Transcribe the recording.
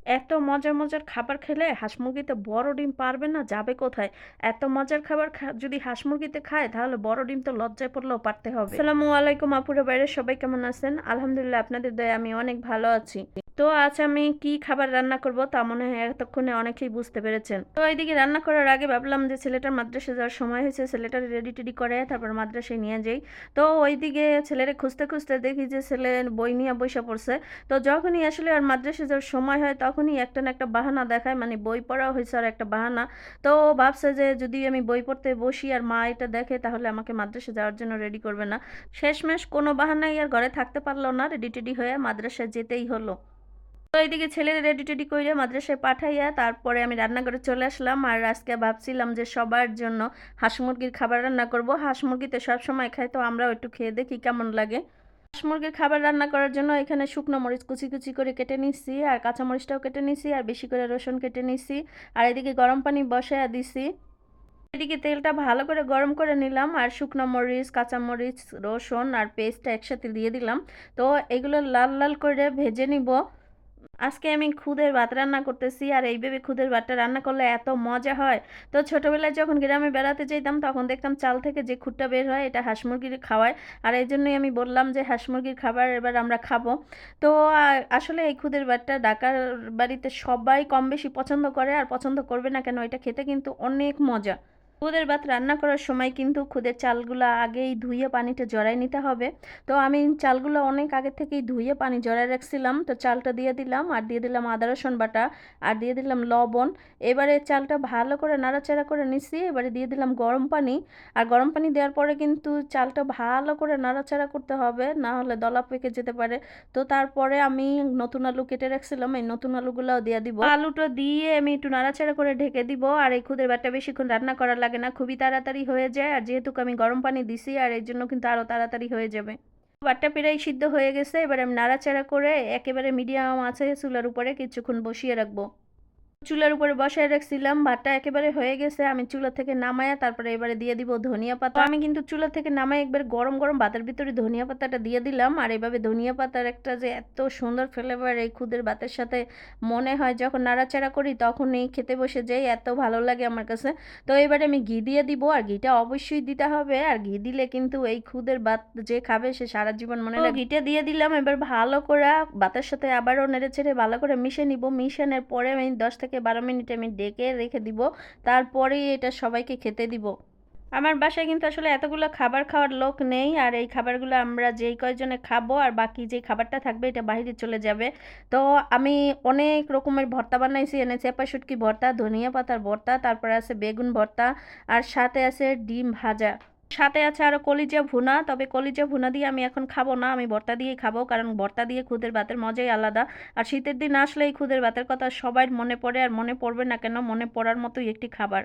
এত মজার, মজার খাবার খেলে হাঁস মুরগিতে বড় ডিম পারবে না, যাবে কোথায়? এত মজার খাবার যদি হাঁস মুরগিতে খায় তাহলে বড় ডিম তো লজ্জায় পড়লেও পারতে হবে। আসসালামু আলাইকুম আপুরা বাইরে সবাই কেমন আছেন? আলহামদুলিল্লাহ আপনাদের দয়ায় আমি অনেক ভালো আছি। তো আজ আমি কি খাবার রান্না করব তা মনে হয় এতক্ষণে অনেকেই বুঝতে পেরেছেন। তো এইদিকে রান্না করার আগে ভাবলাম যে ছেলেটার মাদ্রাসায় যাওয়ার সময় হয়েছে, ছেলেটার রেডি টেডি করে তারপর মাদ্রাসায় নিয়ে যাই। তো ওইদিকে ছেলেরে খুঁজতে, খুঁজতে দেখি যে ছেলে বই নিয়ে বইসা পড়ছে। তো যখনই আসলে আর মাদ্রাসায় যাওয়ার সময় হয় তখনই একটা না একটা বাহানা দেখায়, মানে বই পড়া হয়েছে আর একটা বাহানা। তো ও ভাবছে যে যদি আমি বই পড়তে বসি আর মা এটা দেখে তাহলে আমাকে মাদ্রাসায় যাওয়ার জন্য রেডি করবে না। শেষমেশ কোনো বাহানাই আর ঘরে থাকতে পারলো না, রেডি টেডি হয়ে মাদ্রাসায় যেতেই হলো। তো এইদিকে ছেলের রেডি টেডি কইরা মাদ্রাসায় পাঠাইয়া তারপরে আমি রান্নাঘরে চলে আসলাম। আর আজকে ভাবছিলাম যে সবার জন্য হাঁস মুরগির খাবার রান্না করব। হাঁস মুরগিতে সবসময় খাই, তো আমরাও একটু খেয়ে দেখি কেমন লাগে। হাঁস মুরগির খাবার রান্না করার জন্য এখানে শুকনো মরিচ কুচি কুচি করে কেটে নিচ্ছি, আর কাঁচা মরিচটাও কেটে নিচ্ছি, আর বেশি করে রসুন কেটে নিচ্ছি। আর এদিকে গরম পানি বসায় দিছি। এদিকে তেলটা ভালো করে গরম করে নিলাম, আর শুকনো মরিচ, কাঁচা মরিচ, রসুন আর পেস্টটা একসাথে দিয়ে দিলাম। তো এগুলো লাল লাল করে ভেজে নিব। আজকে আমি খুদের ভাত রান্না করতেছি, আর এইভাবে খুদের ভাতটা রান্না করলে এত মজা হয়। তো ছোটবেলায় যখন গ্রামে বেড়াতে যেতাম তখন দেখতাম চাল থেকে যে খুদটা বের হয় এটা হাঁস মুরগির খাওয়ায়। আর এই জন্যই আমি বললাম যে হাঁস মুরগির খাবার এবার আমরা খাবো। তো আসলে এই খুদের ভাতটা ঢাকার বাড়িতে সবাই কম বেশি পছন্দ করে, আর পছন্দ করবে না কেন, এটা খেতে কিন্তু অনেক মজা। খুদের ভাত রান্না করার সময় কিন্তু খুদের চালগুলো আগেই ধুয়ে পানিটা জড়াই নিতে হবে। তো আমি চালগুলো অনেক আগে থেকেই ধুয়ে পানি জড়াই রাখছিলাম। তো চালটা দিয়ে দিলাম, আর দিয়ে দিলাম আদা রসুন বাটা, আর দিয়ে দিলাম লবণ। এবারে চালটা ভালো করে নাড়াচাড়া করে নিচ্ছি, এবারে দিয়ে দিলাম গরম পানি। আর গরম পানি দেওয়ার পরে কিন্তু চালটা ভালো করে নাড়াচাড়া করতে হবে, না হলে দলা পেকে যেতে পারে। তো তারপরে আমি নতুন আলু কেটে রাখছিলাম, এই নতুন আলুগুলোও দিয়ে দিব। আলুটা দিয়ে আমি একটু নাড়াচাড়া করে ঢেকে দিব। আর এই খুদের ভাতটা বেশিক্ষণ রান্না করা লাগে না, খুবই তাড়াতাড়ি হয়ে যায়। আর যেহেতু আমি গরম পানি দিছি আর এর জন্য কিন্তু আরো তাড়াতাড়ি হয়ে যাবে। ভাতটা প্রায় সিদ্ধ হয়ে গেছে, এবার আমি নাড়াচাড়া করে একেবারে মিডিয়াম আছে চুলার উপরে কিছুক্ষণ বসিয়ে রাখবো। চুলার উপরে বসায় রাখছিলাম, ভাতটা একেবারে হয়ে গেছে। আমি চুলা থেকে নামায়া তারপরে এবারে দিয়ে দিব ধনিয়া পাতা। আমি কিন্তু চুলা থেকে নামাই একবার গরম গরম ভাতের ভিতরে ধনিয়া পাতাটা দিয়ে দিলাম। আর এভাবে ধনিয়া পাতার একটা যে এত সুন্দর ফ্লেভার এই খুদের ভাতের সাথে, মনে হয় যখন নাড়াচাড়া করি তখনই খেতে বসে যাই, এত ভালো লাগে আমার কাছে। তো এবারে আমি ঘি দিয়ে দিব, আর ঘিটা অবশ্যই দিতে হবে। আর ঘি দিলে কিন্তু এই খুদের ভাত যে খাবে সে সারা জীবন মনে রাখবে। ঘিটা দিয়ে দিলাম, এবার ভালো করে ভাতের সাথে আবারও নেড়ে চেড়ে ভালো করে মিশিয়ে নিব। মিশানোর পরে আমি 10 থেকে 12 মিনিট আমি ডেকে রেখে দিব, তারপরেই এটা সবাইকে খেতে দিব। আমার বাসায় কিন্তু আসলে এতগুলো খাবার খাওয়ার লোক নেই, আর এই খাবারগুলো আমরা যেই কয়জনে খাবো আর বাকি যেই খাবারটা থাকবে এটা বাইরে চলে যাবে। তো আমি অনেক রকমের ভর্তা বানাইছি, এনে চেপা শুটকি ভর্তা, ধনিয়া পাতার ভর্তা, তারপরে আছে বেগুন ভর্তা, আর সাথে আছে ডিম ভাজা, সাথে আছে আরো কলিজা ভুনা। তবে কলিজা ভুনা দিয়ে আমি এখন খাবো না, আমি ভর্তা দিয়ে খাবো, কারণ ভর্তা দিয়ে খুদের ভাতের মজাই আলাদা। আর শীতের দিন আসলে এই খুদের ভাতের কথা সবার মনে পড়ে, আর মনে পড়বে না কেন, মনে পড়ার মতোই একটি খাবার।